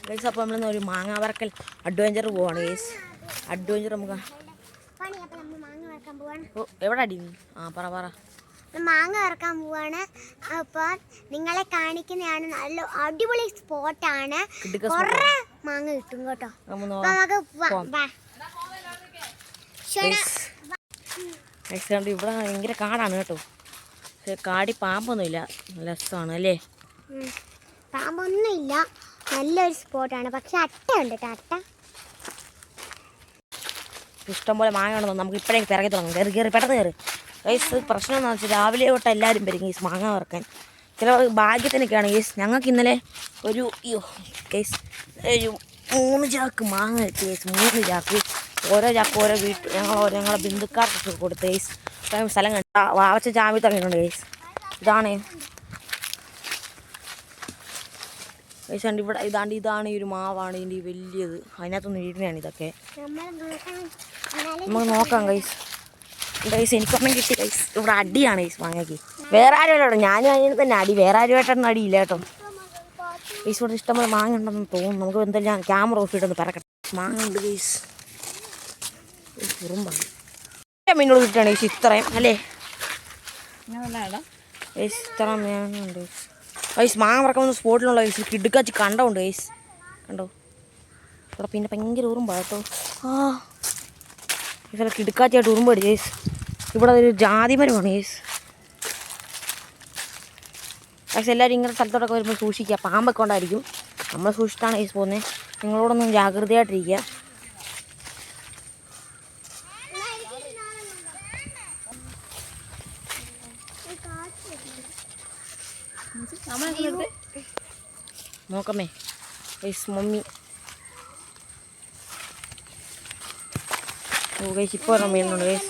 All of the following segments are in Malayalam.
ഗൈസ് അപ്പോൾ നമ്മളിന്ന് ഒരു മാങ്ങ വറക്കൽ അഡ്വഞ്ചർ പോവാണ് ഗൈസ്. അഡ്വഞ്ചർ നമുക്ക് എവിടെ അടി പറ മാങ്ങ വറക്കാൻ പോവാണ്. അപ്പോൾ നിങ്ങളെ കാണിക്കുന്നതാണ്. നല്ല അടിപൊളി സ്പോട്ടാണ്. കുറേ മാങ്ങ കിട്ടും കേട്ടോ. ഇവിടെ ഭയങ്കര കാടാണ് കേട്ടോ. കാടി പാമ്പൊന്നുമില്ല, നല്ല രസമാണ് അല്ലേ? പാമ്പൊന്നുമില്ല, നല്ലൊരു സ്പോട്ടാണ്. പക്ഷെ അട്ടയുണ്ട് കേട്ടോ. അട്ട ഇഷ്ടംപോലെ മാങ്ങ ഉണ്ടെന്ന് നമുക്ക് ഇപ്പോഴേക്ക് പിറകെ തുടങ്ങും. കയറി പെട്ടെന്ന് കയറി ഗൈസ്. പ്രശ്നം എന്താണെന്ന് വെച്ചാൽ രാവിലെ തൊട്ട് എല്ലാവരും വരും ഗൈസ് മാങ്ങ വറക്കാൻ. ചില ഭാഗ്യത്തിനൊക്കെയാണ് ഗൈസ്. ഞങ്ങൾക്ക് ഇന്നലെ ഒരു ഗൈസ് ഒരു 3 ചാക്ക് മാങ്ങ കിട്ടി ഗൈസ്. 3 ചാക്ക്, ഓരോ ചാക്ക് ഓരോ ഞങ്ങളെ ബന്ധുക്കാർക്ക് കൊടുത്ത് ഗൈസ്. സ്ഥലം കണ്ട വാവച്ച ചാവി തുടങ്ങിയിട്ടുണ്ട് ഗൈസ്. ഇതാണ് ഗൈസ്. ഇവിടെ ഇതാണ് ഈ ഒരു മാവാണ് ഇതിൻ്റെ വലിയത്. അതിനകത്തൊന്ന് വീടിനെയാണ് ഇതൊക്കെ. നമുക്ക് നോക്കാം ഗൈസ്. ഗൈസ് എനിക്കൊന്നും കിട്ടി ഗൈസ്. ഇവിടെ അടിയാണ് ഗൈസ് മാങ്ങയ്ക്ക്. വേറെ ആരും കേട്ടോ, ഞാനും അതിന് തന്നെ അടി. വേറെ ആരുമായിട്ടൊന്നും അടിയില്ല കേട്ടോ ഗൈസ്. ഇവിടെ ഇഷ്ടംപോലെ മാങ്ങ ഉണ്ടെന്ന് തോന്നുന്നു. നമുക്ക് എന്തെല്ലാം ക്യാമറ ഓഫ് ഇട്ടൊന്ന് പറക്കട്ടെ. മാങ്ങ ഉണ്ട് ഗൈസ്. കുറുമ്പാണ് മീനോട് കിട്ടുകയാണ് ഗൈസ്. ഇത്രയും അല്ലേ ഗൈസ്? ഇത്രയും മാങ്ങയുണ്ട് ഗൈസ്. മാങ്ങ പറക്കുന്ന സ്പോട്ടിലുള്ള ഗൈസ് കിടുക്കാച്ച് കണ്ടമുണ്ട് ഗൈസ്. കണ്ടോ? ഇവിടെ പിന്നെ ഭയങ്കര ഉറുമ്പാണ് കേട്ടോ. ഗൈസ് കിടുക്കാച്ചായിട്ട് ഉറുമ്പടി ഗൈസ്. ഇവിടെ ഒരു ജാതി മരമാണ് ഗൈസ്. ഗൈസ് എല്ലാവരും ഇങ്ങനെ സ്ഥലത്തോടൊക്കെ വരുമ്പോൾ സൂക്ഷിക്കുക. പാമ്പൊക്കെ കൊണ്ടായിരിക്കും. നമ്മൾ സൂക്ഷിച്ചിട്ടാണ് ഗൈസ് പോകുന്നത്. നിങ്ങളോടൊന്നും ജാഗ്രതയായിട്ടിരിക്കുക. നോക്കമ്മേ ഗൈസ്. മമ്മി ഗൈസ് ഇപ്പോൾ ഒരെണ്ണം വീഴുന്നുണ്ട് ഗൈസ്.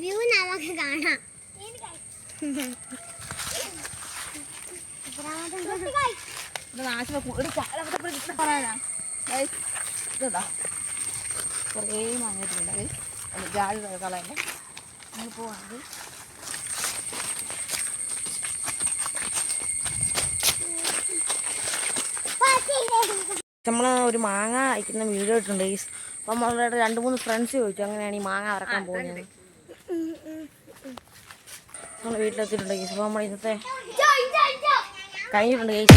വ്യൂ നമുക്ക് കാണാം. കുറേ വാങ്ങിയിട്ടുണ്ട് ജാതി കളയല്ലേ. നമ്മൾ പോവാണെങ്കിൽ നമ്മൾ ഒരു മാങ്ങ അയക്കുന്ന വീഡിയോ ഇട്ടുണ്ട് ഗൈസ്. അപ്പം നമ്മളുടെ 2-3 ഫ്രണ്ട്സ് ചോദിച്ചു അങ്ങനെയാണ് ഈ മാങ്ങ അറക്കാൻ പോകുന്നത്. നമ്മൾ വീട്ടിലെത്തിയിട്ടുണ്ട് ഗൈസ്. അപ്പോൾ നമ്മൾ ഇന്നത്തെ കഴിഞ്ഞിട്ടുണ്ട് ഗൈസ്.